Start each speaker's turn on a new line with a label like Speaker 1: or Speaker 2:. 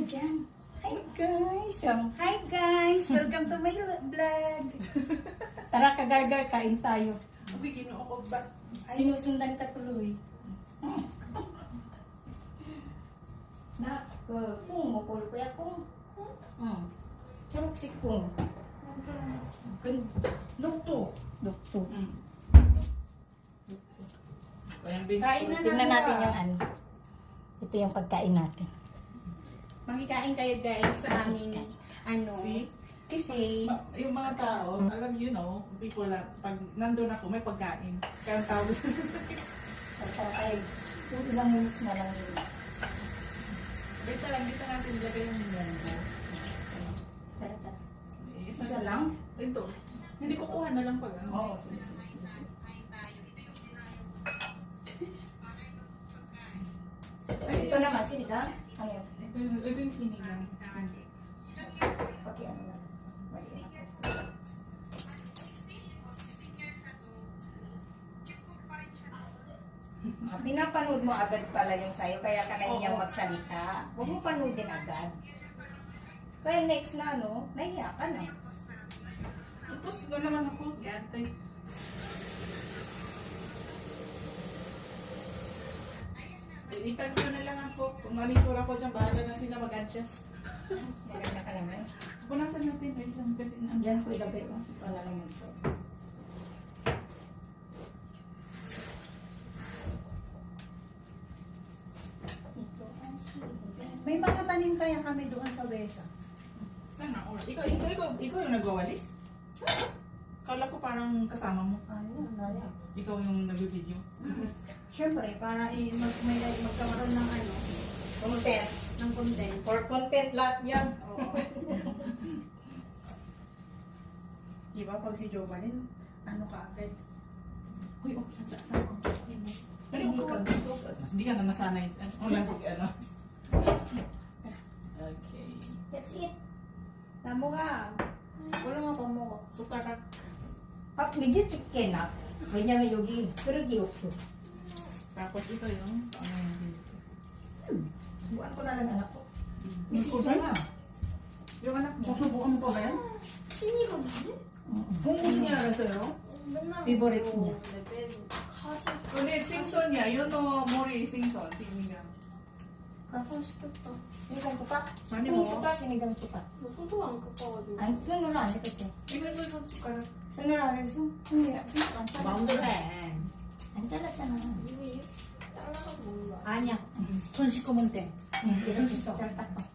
Speaker 1: dyan.
Speaker 2: Hi guys!
Speaker 1: Hi guys! Welcome to my vlog.
Speaker 2: Tara kagargar, kain tayo.
Speaker 1: Sabi, ginoo ko ba?
Speaker 2: Sinusundan ka tuloy. Nak, kung mukul ko ya kung. Charok si kung. Dokto. Dokto.
Speaker 1: Kain na
Speaker 2: Tingnan natin yung ano. Ito yung pagkain natin.
Speaker 1: Makikain kayo guys sa aming ano.
Speaker 3: See?
Speaker 1: Kasi
Speaker 3: Yung mga tao, alam you know, people, pag nandun ako, may pagkain. Kaya ang tawag sa
Speaker 2: Ay, ilang minutes na lang yun.
Speaker 3: dito lang, dito natin ilagay yung munggo.
Speaker 2: Tara, tara.
Speaker 3: Isa lang? Ito. Hindi ko kuha na lang pag ano.
Speaker 2: Oo, sige. Ito naman, sinigang. Ano yun?
Speaker 3: Ito yung sinigang.
Speaker 2: Okay, ano na. Pinapanood mo agad pala yung sayo, kaya ka nahiyang magsalita. Huwag mo panoodin agad. Kaya next na ano, nahiya ka na.
Speaker 3: Tapos na naman ako. Yate. Itag ko na lang ako. Kung manicure ako dyan, bahala na sila mag-adjust.
Speaker 2: Maganda ka naman.
Speaker 3: Punasan natin. Wait lang kasi na.
Speaker 2: Diyan ko ilagay ko. Wala lang yun sa'yo.
Speaker 1: may mga tanim kaya kami doon sa Wesa.
Speaker 3: Sana all. Ikaw yung nagwawalis? Kala ko parang kasama mo.
Speaker 2: Ano, nala.
Speaker 3: Ikaw yung nag-video.
Speaker 1: Siyempre, para may magkakaroon ng ano,
Speaker 2: Content.
Speaker 1: ng content.
Speaker 2: For content lahat yan.
Speaker 1: Oo. Diba pag si Jovalyn, ano ka agad? Uy, okay, saan ko?
Speaker 3: Hindi ka na nasanay. Unang ano. Okay.
Speaker 2: That's it.
Speaker 1: Tamo ka. Wala nga pa mo.
Speaker 3: Sukar ka.
Speaker 2: Pag medyo chicken na, ganyan may yogi. Pero di ukso.
Speaker 3: Tapos ito yung
Speaker 2: Subuan ko na lang anak ko.
Speaker 3: Bisito
Speaker 2: Bisito
Speaker 3: na.
Speaker 2: na.
Speaker 3: Yung anak mo. Susubukan mo pa ba yan?
Speaker 1: Kung hindi niya na sa'yo,
Speaker 2: Favorite niya.
Speaker 3: Kundi Simpson niya. Yun o Mori Simpson. Sinigang.
Speaker 2: Sinigang ko pa.
Speaker 3: Mani
Speaker 2: Kung
Speaker 3: mo.
Speaker 2: suka, sinigang ko pa.
Speaker 4: 소소한 컵가가지고
Speaker 2: Ang sunuran, ito ito.
Speaker 3: Ibig mo yung sukar.
Speaker 2: Sunuran, ito. Hindi,
Speaker 1: maunde ka eh.
Speaker 2: Andiyan na sana.
Speaker 4: 이미 잘라가지고 먹는 거야.
Speaker 1: Anya, 손 씻고 먹대.
Speaker 2: Ito, ito.